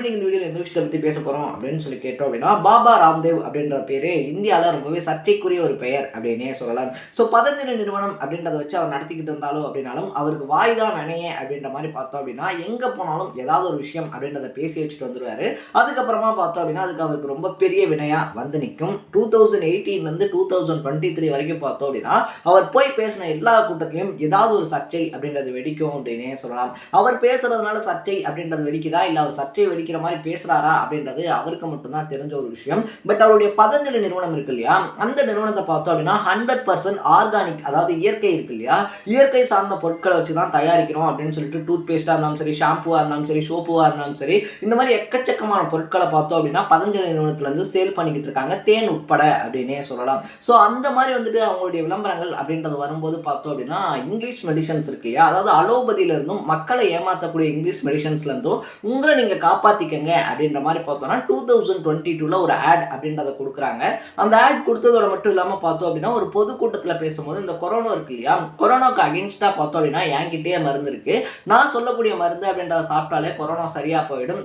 இன்னைக்கு இந்த வீடியோவில் எந்த விஷயத்தை பற்றி பேச போகிறோம் அப்படின்னு சொல்லி கேட்டோம் அப்படின்னா, பாபா ராம்தேவ் அப்படின்ற பேர் இந்தியாவில் ரொம்பவே சர்ச்சைக்குரிய ஒரு பெயர் அப்படின்னே சொல்லலாம். ஸோ பதஞ்சலி நிறுவனம் அப்படின்றத வச்சு அவர் நடத்திக்கிட்டு இருந்தாலும் அப்படின்னாலும் அவருக்கு வாய் தான் வினையே அப்படின்ற மாதிரி பார்த்தோம் அப்படின்னா, எங்கே போனாலும் ஏதாவது ஒரு விஷயம் அப்படின்றத பேசி வச்சுட்டு வந்துடுவார். அதுக்கப்புறமா பார்த்தோம் அப்படின்னா அதுக்கு அவருக்கு ரொம்ப பெரிய வினையாக வந்து நிற்கும். 2018 2023 வரைக்கும் பார்த்தோம் அப்படின்னா அவர் போய் பேசின எல்லா கூட்டத்திலையும் ஏதாவது ஒரு சர்ச்சை அப்படின்றது வெடிக்கும் அப்படின்னே சொல்லலாம். அவர் பேசுறதுனால சர்ச்சை அப்படின்றது வெடிக்குதா, இல்லை அவர் சர்ச்சை வெடிக்கிற மாதிரி பேசுறாரா அப்படின்றது அவருக்கு மட்டும்தான் தெரிஞ்ச ஒரு விஷயம். பட் அவருடைய பதஞ்சலி நிறுவனம் இருக்கு இல்லையா, அந்த நிறுவனத்தை பார்த்தோம் அப்படின்னா 100% ஆர்கானிக், அதாவது இயற்கை இருக்கு இல்லையா, இயற்கை சார்ந்த பொருட்களை வச்சு தான் தயாரிக்கிறோம் அப்படின்னு சொல்லிட்டு டூத் பேஸ்டா இருந்தாலும் சரி, ஷாம்புவா இருந்தாலும் சரி, சோப்புவா இருந்தாலும் சரி, இந்த மாதிரி எக்கச்சக்கமான பொருட்களை பார்த்தோம் அப்படின்னா பதஞ்சலி நிறுவனத்துல இருந்து சேல் பண்ணிக்கிட்டு இருக்காங்க, தேன் உட்பட அப்படின்னே சொல்லலாம். ஸோ அந்த மாதிரி வந்துட்டு அவங்களுடைய விளம்பரங்கள் அப்படின்றது வரும்போது பார்த்தோம் அப்படின்னா இங்கிலீஷ் மெடிசன்ஸ் இருக்கு இல்லையா, அதாவது அலோபதியில இருந்தும் மக்களை ஏமாற்றக்கூடிய இங்கிலீஷ் மெடிசன்ஸ்ல இருந்தும் உங்களை நீங்க காப்பாத்திக்கங்க அப்படின்ற மாதிரி பார்த்தோம்னா 2022ல ஒரு ஆட் அப்படின்றத கொடுக்குறாங்க. அந்த ஆட் கொடுத்ததோட மட்டும் இல்லாம பார்த்தோம் அப்படின்னா ஒரு பொதுக்கூட்டத்துல பேசும்போது இந்த கொரோனா இருக்கு இல்லையா, கொரோனாக்கு அகென்ஸ்டா பார்த்தோம் அப்படின்னா என்கிட்டயே மருந்து இருக்கு, நான் சொல்லக்கூடிய மருந்து அப்படின்றத சாப்பிட்டாலே கொரோனா சரியா போயிடும்.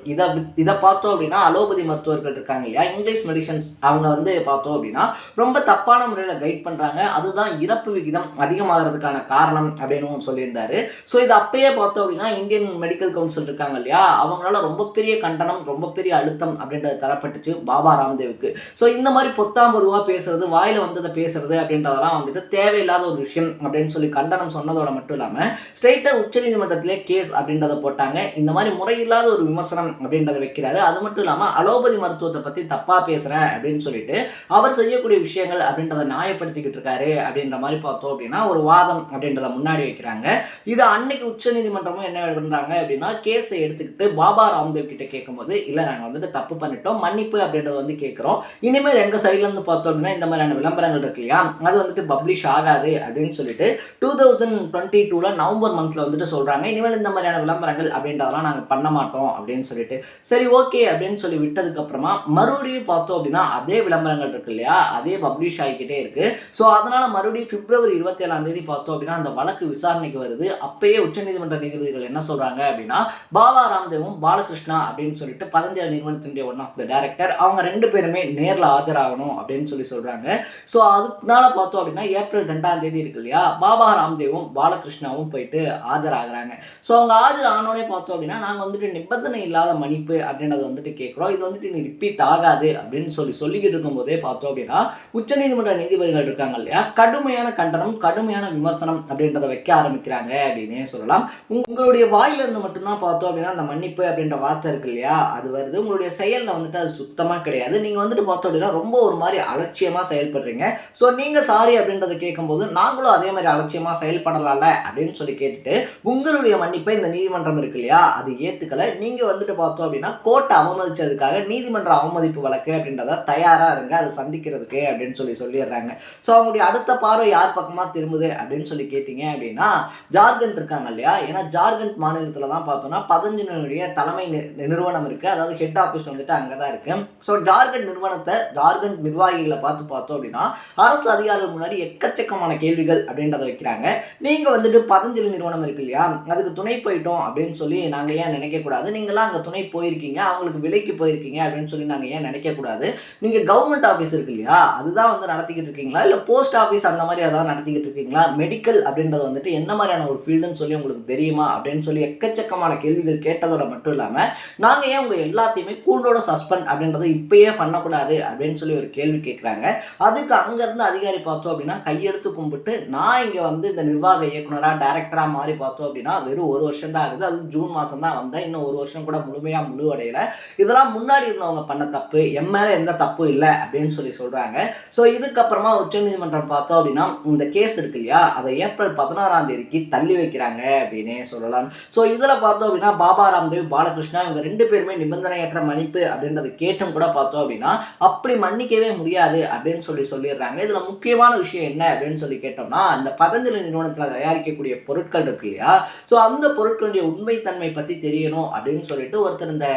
இதை பார்த்தோம் அப்படின்னா அலோபதி மருத்துவர்கள் இருக்காங்க இல்லையா, இங்கிலீஷ் மெடிசன்ஸ், அவங்க வந்து பார்த்தோம் அப்படின்னா ரொம்ப தப்பான முறையில் கைட் பண்றாங்க, அதுதான் இறப்பு விகிதம் அதிகமாகிறதுக்கான காரணம் அப்படின்னு சொல்லியிருந்தாரு. ஸோ இது அப்பயே பார்த்தோம் அப்படின்னா இந்தியன் மெடிக்கல் கவுன்சில் இருக்காங்க இல்லையா, அவங்களால ரொம்ப பெரிய கண்டனம், ரொம்ப பெரிய அழுத்தம் அப்படின்றது தரப்பட்டுச்சு பாபா ராம்தேவுக்கு. ஸோ இந்த மாதிரி பொத்தாம் பொதுவாக பேசுறது, வாயில வந்ததை பேசுறது அப்படின்றதெல்லாம் வந்துட்டு தேவையில்லாத ஒரு விஷயம் அப்படின்னு சொல்லி கண்டனம் சொன்னதோட மட்டும் இல்லாம ஸ்ட்ரெயிட்டா உச்சநீதிமன்றத்திலே கேஸ் அப்படின்றத போட்டாங்க. இந்த மாதிரி முறையில்லாத ஒரு விமர்சனம் அப்படின்றத வைக்கிறாரு. அது மட்டும் இல்லாம அலோபதி மருத்துவத்தை பத்தி தப்பா பேசுறேன் அப்படின்னு சொல்லிட்டு அவர் செய்யக்கூடிய விஷயங்கள் அப்படின்றத நியாயப்படுத்திக்கிட்டு இருக்காரு அப்படின்ற மாதிரி பார்த்தோம் அப்படின்னா ஒரு வாதம் அப்படின்றத முன்னாடி வைக்கிறாங்க. இது அன்னைக்கு உச்சநீதிமன்றமும் என்ன பண்றாங்க அப்படின்னா கேஸை எடுத்துக்கிட்டு பாபா ராம்தேவ் கிட்ட கேட்கும்போது, இல்லை நாங்கள் வந்துட்டு தப்பு பண்ணிட்டோம், மன்னிப்பு அப்படின்றத வந்து கேட்குறோம், இனிமேல் எங்கள் சைட்லேருந்து பார்த்தோம் அப்படின்னா இந்த மாதிரியான விளம்பரங்கள் இருக்கு இல்லையா, அது வந்துட்டு பப்ளிஷ் ஆகாது அப்படின்னு சொல்லிட்டு 2022ல நவம்பர் மந்த்ல வந்துட்டு சொல்றாங்க, இனிமேல் இந்த மாதிரியான விளம்பரங்கள் அப்படின்றதெல்லாம் நாங்கள் பண்ண மாட்டோம் அப்படின்னு சொல்லிட்டு. சரி ஓகே அப்படின்னு சொல்லி விட்டதுக்கு அப்புறமா மறுபடியும் பார்த்தோம் அப்படின்னா அதே விளம்பரங்கள் இருக்கு இல்லையா, அதே பப்ளிஷ் ஆகிக்கிட்டே இருக்கு. ஸோ அதனால மறுபடியும் பிப்ரவரி 27 பார்த்தோம் அப்படின்னா அந்த வழக்கு விசாரணைக்கு வருது. அப்பயே உச்சநீதிமன்ற நீதிபதிகள் என்ன சொல்றாங்க அப்படின்னா, பாபா ராம்தேவும் பாலகிருஷ்ணா அப்படின்னு சொல்லிட்டு பதஞ்சலி நிறுவனத்தினுடைய ஒன் ஆஃப் த டைரக்டர், அவங்க ரெண்டு பேருமே நேரில் ஆஜராகணும் அப்படின்னு சொல்றாங்க. ஸோ அதனால பார்த்தோம் அப்படின்னா ஏப்ரல் 2 இருக்கு இல்லையா, பாபா ராம்தேவும் பாலகிருஷ்ணாவும் போயிட்டு ஆஜராகிறாங்க. ஸோ அவங்க ஆஜர் ஆனோடனே பார்த்தோம் அப்படின்னா நாங்கள் வந்துட்டு நிபந்தனை இல்லாத மன்னிப்பு அப்படின்றத வந்துட்டு கேட்குறோம், இது வந்துட்டு நீ ரிப்பீட் ஆகாது அப்படின்னு சொல்லிக்கிட்டு இருக்கும்போதே பார்த்தோம் அப்படின்னா உச்சநீதிமன்ற நீதிபதிகள் இருக்காங்க இல்லையா, கடுமையான கண்டனம், கடுமையான விமர்சனம் அப்படின்றத வைக்க ஆரம்பிக்கிறாங்க அப்படின்னே சொல்லலாம். உங்களுடைய வாயில இருந்து மட்டும்தான் பார்த்தோம் அப்படின்னா அந்த மன்னிப்பு அப்படின்ற வார்த்தை இருக்கு இல்லையா, அது வருது, உங்களுடைய செயல்ல வந்துட்டு அது சுத்தமா கிடையாது, நீங்க வந்துட்டு பார்த்தோம் அப்படின்னா ரொம்ப ஒரு மாதிரி அலட்சியமா செயல்படுறீங்க. ஸோ நீங்க சாரி அப்படின்றத கேட்கும்போது நாங்களும் அதே மாதிரி அலட்சியமா செயல்படலாம்ல அப்படின்னு சொல்லி கேட்டுட்டு உங்களுடைய மன்னிப்பை இந்த நீதிமன்றம் இருக்கு இல்லையா அது ஏத்துக்கல, நீங்க வந்துட்டு பார்த்தோம் அப்படின்னா கோர்ட்டை அவமதிச்சதுக்காக நீதிமன்ற அவமதிப்பு வழக்கு அப்படின்றத தயாரா இருங்க அதை சந்திக்கிறதுக்கு அப்படின்னு சொல்லிடுறாங்க. ஸோ அவங்களுடைய அடுத்த பார்வை யார் பக்கமா திரும்புது அப்படின்னு சொல்லி கேட்டீங்க அப்படின்னா ஜார்க்கண்ட் இருக்காங்க இல்லையா, ஏன்னா ஜார்க்கண்ட் மாநிலத்துல தான் பார்த்தோம்னா பதஞ்சலியுடைய தலைமை நிறுவனம் இருக்கு, அதாவது ஹெட் ஆஃபீஸ் வந்துட்டு அங்கதான் இருக்கு. ஸோ ஜார்க்கண்ட் நிறுவனத்தை, ஜார்க்கண்ட் நிர்வாகிகளை பார்த்தோம் அப்படின்னா அரசு அதிகாரிகள் முன்னாடி எக்கச்சக்கமான கேள்விகள் அப்படின்றத வைக்கிறாங்க. நீங்க வந்துட்டு பதஞ்சலி நிறுவனம் இருக்கு இல்லையா அதுக்கு துணை போயிட்டோம் அப்படின்னு சொல்லி நாங்க ஏன் நினைக்க கூடாது, நீங்களாம் அங்க துணை போயிருக்கீங்க, அவங்களுக்கு விலைக்கு போயிருக்கீங்க அப்படின்னு சொல்லி நாங்க ஏன் நினைக்க கூடாது, நீங்க கவர்மெண்ட் ஆஃபீஸ் இருக்கு இல்லையா அதுதான் வந்து நடத்திக்கிட்டு இருக்கீங்களா, இல்ல போஸ்ட் ஆஃபீஸ் அந்த மாதிரி அதான் நடத்திக்கிட்டு இருக்கீங்களா, மெடிக்கல் அப்படின்றது வந்துட்டு என்ன மாதிரியான ஒரு ஃபீல்டுன்னு சொல்லி உங்களுக்கு தெரியுமா அப்படின்னு சொல்லி எக்கச்சக்கமான கேள்விகள் கேட்டதோட மட்டும் இல்லாம நாங்க ஏன் உங்க எல்லாத்தையுமே கூண்டோட சஸ்பெண்ட் அப்படின்றத இப்பயே பண்ணக்கூடாது அப்படின்னு சொல்லி ஒரு கேள்வி கேட்கிறாங்க. அதுக்கு அங்க இருந்து அதிகாரி பார்த்தோம் அப்படின்னா கையெடுத்து கும்பிட்டு, நான் இங்க வந்து இந்த நிர்வாக இயக்குனரா டைரக்டரா மாறி பார்த்தோம் அப்படின்னா வெறும் ஒரு வருஷம் தான் ஆகுது, அது ஜூன் மாசம் தான் வந்தேன், இன்னும் ஒரு வருஷம் கூட முழுமையா முழுவடையல, இதெல்லாம் முன்னாடி இருந்தவங்க பண்ண தப்பு, என் மேல எந்த தப்பு இல்லை அப்படின்னு சொல்றாங்க. ஸோ இதுக்கப்புறமா உச்சநீதிமன்றம் பார்த்தோம் அப்படின்னா இந்த கேஸ் இருக்கு இல்லையா அதை ஏப்ரல் 16 தள்ளி வைக்கிறாங்க அப்படின்னே சொல்லலாம். ஸோ இதுல பார்த்தோம் அப்படின்னா பாபா ராம்தேவ் பாலகிருஷ்ணா இவங்க ரெண்டு பேருமே நிபந்தனையற்ற மன்னிப்பு அப்படின்றது கேட்டும் கூட பார்த்தோம் அப்படின்னா அப்படி மன்னிக்கவே முடியாது அப்படின்னு சொல்லிடுறாங்க. இதுல முக்கியமான விஷயம் என்ன அப்படின்னு சொல்லி கேட்டோம்னா அந்த பதஞ்சலி நிறுவனத்துல தயாரிக்கக்கூடிய பொருட்கள் இருக்கு இல்லையா, ஸோ அந்த பொருட்களுடைய உண்மைத்தன்மை பத்தி தெரியணும் அப்படின்னு சொல்லிட்டு ஒருத்தர் இந்த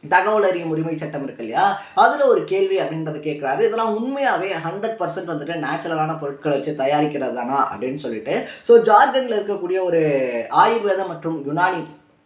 தகவல் அறியும் உரிமை சட்டம் இருக்கு இல்லையா அதுல ஒரு கேள்வி அப்படின்றத கேட்கிறாரு. இதெல்லாம் உண்மையாவே 100% வந்துட்டு நேச்சுரலான பொருட்களை வச்சு தயாரிக்கிறது தானா அப்படின்னு சொல்லிட்டு. ஸோ ஜார்க்கண்ட்ல இருக்கக்கூடிய ஒரு ஆயுர்வேத மற்றும் யுனானி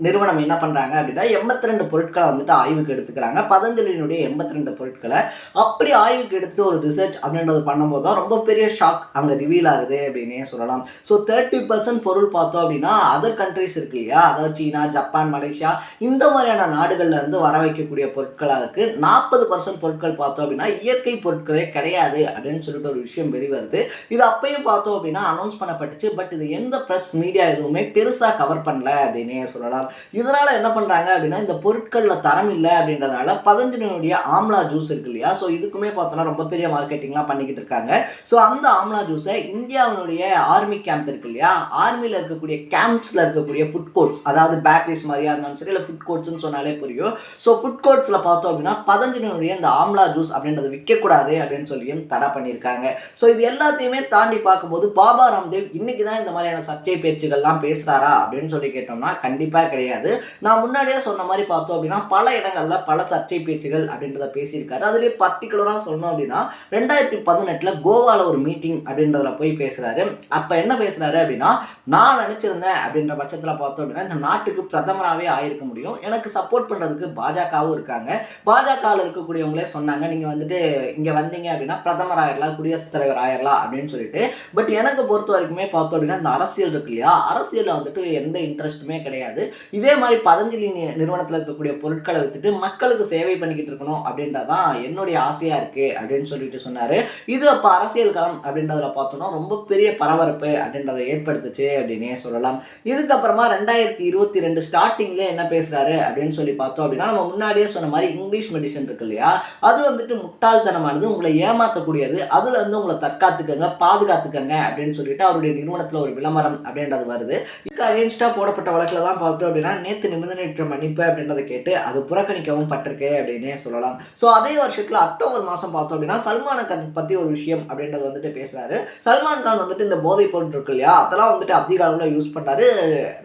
நிறுவனம் என்ன பண்றாங்க அப்படின்னா 82 பொருட்களை வந்துட்டு ஆய்வுக்கு எடுத்துக்கிறாங்க. பதஞ்சலியினுடைய 82 பொருட்களை அப்படி ஆய்வுக்கு எடுத்துட்டு ஒரு ரிசர்ச் அப்படின்றது பண்ணும்போது தான் ரொம்ப பெரிய ஷாக் அங்க ரிவீல் ஆகுது அப்படின்னே சொல்லலாம். ஸோ 30% பொருள் பார்த்தோம் அப்படின்னா அதர் கண்ட்ரிஸ் இருக்கு இல்லையா, அதாவது சீனா, ஜப்பான், மலேசியா இந்த மாதிரியான நாடுகள்ல இருந்து வர வைக்கக்கூடிய பொருட்களா இருக்கு. 40% பொருட்கள் பார்த்தோம் அப்படின்னா இயற்கை பொருட்களே கிடையாது அப்படின்னு சொல்லிட்டு ஒரு விஷயம் வெளிவருது. இது அப்பயும் பார்த்தோம் அப்படின்னா அனௌன்ஸ் பண்ணப்பட்டுச்சு. பட் இது எந்த பிரஸ் மீடியா எதுவுமே பெருசா கவர் பண்ணல அப்படின்னே சொல்லலாம். இதனால என்ன பண்றாங்க அப்படின்னா இந்த பொருட்கள்ல தரம் இல்லை அப்படின்றதுனால பதஞ்சலியினுடைய ஆம்லா ஜூஸ் இருக்கு இல்லையா, ஸோ இதுக்குமே பார்த்தோம்னா ரொம்ப பெரிய மார்க்கெட்டிங்லாம் பண்ணிக்கிட்டு இருக்காங்க. ஸோ அந்த ஆம்லா ஜூஸை இந்தியாவினுடைய ஆர்மி கேம்ப் இருக்கு இல்லையா, ஆர்மியில் இருக்கக்கூடிய கேம்ப்ஸ்ல இருக்கக்கூடிய ஃபுட் கோர்ட்ஸ், அதாவது பேக்கரிஸ் மாதிரியா இருந்தாலும் சரி இல்லை ஃபுட் கோர்ட்ஸ்னு சொன்னாலே புரியும். ஸோ ஃபுட் கோர்ட்ஸ்ல பார்த்தோம் அப்படின்னா பதஞ்சலியினுடைய இந்த ஆம்லா ஜூஸ் அப்படின்றத விற்கக்கூடாது அப்படின்னு சொல்லியும் தடை பண்ணியிருக்காங்க. ஸோ இது எல்லாத்தையுமே தாண்டி பார்க்கும்போது பாபா ராம்தேவ் இன்னைக்கு தான் இந்த மாதிரியான சர்ச்சை பேச்சுகள்லாம் பேசுறாரா அப்படின்னு சொல்லி கேட்டோம்னா கண்டிப்பா கிடையாது. நான் முன்னாடியே சொன்ன மாதிரி பார்த்தோம் அப்படின்னா பல இடங்கள்ல பல சர்ச்சை பேச்சுகள் அப்படின்றத பேசியிருக்காரு. அதுலேயே பர்டிகுலரா சொல்லணும் அப்படின்னா 2018 கோவால ஒரு மீட்டிங் அப்படின்றதுல போய் பேசுறாரு. அப்ப என்ன பேசுறாரு அப்படின்னா, நான் நினைச்சிருந்தேன் அப்படின்ற பட்சத்துல பார்த்தோம் அப்படின்னா இந்த நாட்டுக்கு பிரதமராகவே ஆயிருக்க முடியும், எனக்கு சப்போர்ட் பண்றதுக்கு பாஜகவும் இருக்காங்க, பாஜகவில் இருக்கக்கூடியவங்களே சொன்னாங்க நீங்க வந்துட்டு இங்க வந்தீங்க அப்படின்னா பிரதமர் ஆயிரலாம், குடியரசுத் தலைவர் ஆயிரலாம் அப்படின்னு சொல்லிட்டு. பட் எனக்கு பொறுத்த வரைக்குமே பார்த்தோம் அப்படின்னா இந்த அரசியல் இருக்கு இல்லையா, அரசியல்ல வந்துட்டு எந்த இன்ட்ரெஸ்ட்டுமே கிடையாது. இதே மாதிரி பதஞ்சலி நிறுவனத்தில் இருக்கக்கூடிய பொருட்களை வித்துட்டு மக்களுக்கு சேவை பண்ணிக்கிட்டு இருக்கணும் அப்படின்றதான் என்னுடைய ஆசையா இருக்கு அப்படின்னு சொல்லிட்டு சொன்னாரு. இது அப்ப அரசியல் களம் அப்படின்றதுல பார்த்தோம்னா ரொம்ப பெரிய பரபரப்பு அப்படின்றத ஏற்படுத்துச்சு அப்படின்னே சொல்லலாம். இதுக்கப்புறமா 2022 ஸ்டார்டிங்ல என்ன பேசுறாரு அப்படின்னு சொல்லி பார்த்தோம் அப்படின்னா, நம்ம முன்னாடியே சொன்ன மாதிரி இங்கிலீஷ் மெடிசன் இருக்கு இல்லையா, அது வந்துட்டு முட்டாள்தனமானது, உங்களை ஏமாத்தக்கூடியது, அதுல இருந்து உங்களை தற்காத்துக்கங்க, பாதுகாத்துக்கங்க அப்படின்னு சொல்லிட்டு அவருடைய நிறுவனத்துல ஒரு விளம்பரம் அப்படின்றது வருது. இதுக்கு அகேன்ஸ்டா போடப்பட்ட வழக்குல தான் பார்த்தோம் அப்படின்னா நேத்து நிபந்தனையற்ற மன்னிப்பு அப்படின்றத கேட்டு அது புறக்கணிக்கவும் பட்டிருக்கு அப்படின்னே சொல்லலாம். ஸோ அதே வருஷத்துல அக்டோபர் மாசம் பார்த்தோம் அப்படின்னா சல்மான் கான் பத்தி ஒரு விஷயம் அப்படின்றது வந்துட்டு பேசுறாரு. சல்மான் கான் வந்துட்டு இந்த போதைப் பொருள் இருக்கு இல்லையா, அதெல்லாம் வந்துட்டு அதிக அளவில் யூஸ் பண்றாரு.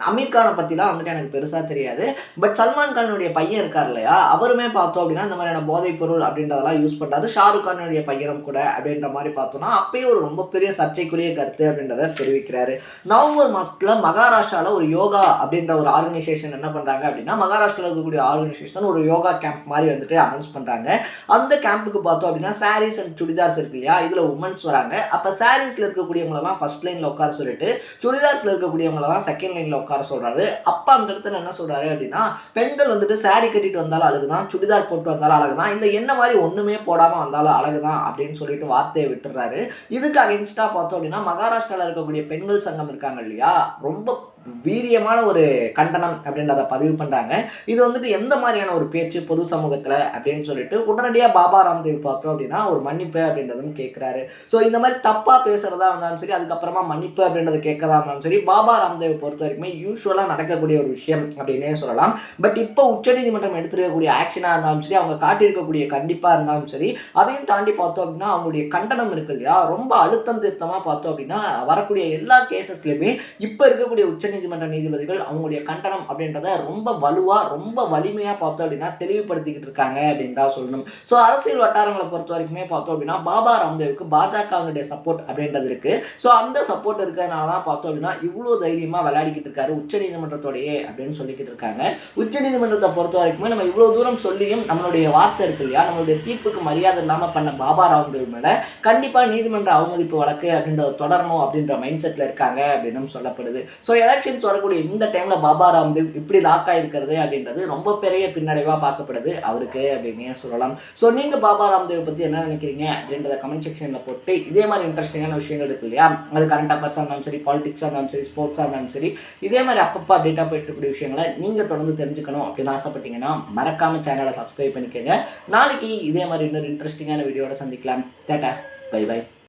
அமீர் கானை பத்திலாம் வந்துட்டு எனக்கு பெருசா தெரியாது. பட் சல்மான் கானுடைய பையன் இருக்கார் இல்லையா, அவருமே பார்த்தோம் அப்படின்னா இந்த மாதிரியான போதைப் பொருள் அப்படின்றதெல்லாம் யூஸ் பண்றாரு. ஷாருக் கானுடைய பையனும் கூட அப்படின்ற மாதிரி பார்த்தோம்னா அப்பயே ஒரு ரொம்ப பெரிய சர்ச்சைக்குரிய கருத்து அப்படின்றத தெரிவிக்கிறாரு. நவம்பர் மாசத்துல மகாராஷ்டிரால ஒரு யோகா அப்படின்ற ஒரு ஆர்கனைசேஷன் என்ன பண்றாங்க அப்படின்னா, மகாராஷ்டிரால இருக்கக்கூடிய ஆர்கனைசேஷன் ஒரு யோகா கேம்ப் மாதிரி வந்துட்டு அனௌன்ஸ் பண்றாங்க. அந்த கேம்புக்கு பார்த்தோம் அப்படின்னா சாரீஸ் அண்ட் சுடிதார்ஸ் இருக்கு இல்லையா, இதுல உமன்ஸ் வராங்க. அப்ப சாரீஸ்ல இருக்கக்கூடியவங்களெல்லாம் ஃபர்ஸ்ட் லைன்ல உட்கார சொல்லிட்டு சுடிதார்ஸ்ல இருக்கக்கூடியவங்களெல்லாம் செகண்ட் லைன்ல உட்கார சொல்றாரு. அப்ப அந்த இடத்துல என்ன சொல்றாரு அப்படின்னா, பெண்கள் வந்துட்டு சாரி கட்டிட்டு வந்தாலும் அழகுதான், சுடிதார் போட்டு வந்தாலும் அழகுதான், இல்ல என்ன மாதிரி ஒண்ணுமே போடாம வந்தாலும் அழகுதான் அப்படின்னு சொல்லிட்டு வார்த்தையை விட்டுறாரு. இதுக்கு அகேன்ஸ்டா பார்த்தோம் அப்படின்னா மகாராஷ்டிரால இருக்கக்கூடிய பெண்கள் சங்கம் இருக்காங்க இல்லையா, ரொம்ப வீரியமான ஒரு கண்டனம் அப்படின்றத பதிவு பண்றாங்க. இது வந்துட்டு எந்த மாதிரியான ஒரு பேச்சு பொது சமூகத்துல அப்படின்னு சொல்லிட்டு உடனடியா பாபா ராம்தேவ் பார்த்தோம் அப்படின்னா ஒரு மன்னிப்பு அப்படின்றதும் கேட்கிறாரு. ஸோ இந்த மாதிரி தப்பா பேசுறதா இருந்தாலும் சரி, அதுக்கப்புறமா மன்னிப்பு அப்படின்றத கேட்கறதா இருந்தாலும் சரி, பாபா ராம்தேவ் பொறுத்த வரைக்குமே யூஸ்வலா நடக்கக்கூடிய ஒரு விஷயம் அப்படின்னே சொல்லலாம். பட் இப்போ உச்சநீதிமன்றம் எடுத்துருக்கக்கூடிய ஆக்ஷனா இருந்தாலும் சரி, அவங்க காட்டியிருக்கக்கூடிய கண்டிப்பா இருந்தாலும் சரி, அதையும் தாண்டி பார்த்தோம் அப்படின்னா அவங்களுடைய கண்டனம் இருக்கு இல்லையா, ரொம்ப அழுத்தம் திருத்தமா பார்த்தோம் அப்படின்னா வரக்கூடிய எல்லா கேசஸ்லயுமே இப்ப இருக்கக்கூடிய உச்சநீதிமன்ற நீதிபதிகள் அவங்களுடைய கண்டனம் அப்படின்றத ரொம்ப வலுவா ரொம்ப வலிமையா பார்த்தோம் அப்படின்னா தெளிவுபடுத்திக்கிட்டு இருக்காங்க அப்படின்னு தான் சொல்லணும். ஸோ அரசியல் வட்டாரங்களை பொறுத்த வரைக்குமே பார்த்தோம் அப்படின்னா பாபா ராம்தேவுக்கு பாஜகவினுடைய சப்போர்ட் அப்படின்றது இருக்கு. ஸோ அந்த சப்போர்ட் இருக்கிறதுனால தான் பார்த்தோம் அப்படின்னா இவ்வளோ தைரியமா விளையாடிக்கிட்டு இருக்காரு உச்சநீதிமன்றத்தோடையே அப்படின்னு சொல்லிக்கிட்டு இருக்காங்க. உச்சநீதிமன்றத்தை பொறுத்த வரைக்குமே நம்ம இவ்வளவு தூரம் சொல்லியும் நம்மளுடைய வார்த்தை இருக்கு இல்லையா, நம்மளுடைய தீர்ப்புக்கு மரியாதை இல்லாம பண்ண பாபா ராம்தேவ் மேல கண்டிப்பா நீதிமன்ற அவமதிப்பு வழக்கு அப்படின்றத தொடரணும் அப்படின்ற மைண்ட் செட்ல இருக்காங்க அப்படின்னு சொல்லப்படுது. ஸோ எலெக்ஷன்ஸ் வரக்கூடிய இந்த டைம்ல பாபா ராம்தேவ் இப்படி லாக் ஆயிருக்கிறது அப்படின்றது ரொம்ப பெரிய பின்னடைவா பார்க்கப்படுது அவருக்கு அப்படின்னு சொல்லலாம். ஸோ நீங்க பாபா ராம்தேவ் பத்தி என்ன நினைக்கிறீங்க அப்படின்றத கமெண்ட் செக்ஷன்ல போட்டு இதே மாதிரி இன்ட்ரெஸ்டிங்கான விஷயங்கள் இருக்கு இல்லையா, அது கரண்ட் அஃபேர்ஸா இருந்தாலும் சரி, பாலிடிக்ஸா இருந்தாலும் சரி, ஸ்போர்ட்ஸா இருந்தாலும் சரி, இதே மாதிரி அப்பப்போ அப்டேட்டா போயிட்டு இருக்கக்கூடிய விஷயங்களை நீங்க தொடர்ந்து தெரிஞ்சுக்கணும் அப்படின்னு ஆசைப்பட்டீங்கன்னா மறக்காம சேனலை சப்ஸ்கிரைப் பண்ணிக்கோங்க. நாளைக்கு இதே மாதிரி இன்னொரு இன்ட்ரெஸ்டிங்கான வீடியோட சந்திக்கலாம். Tata, bye by.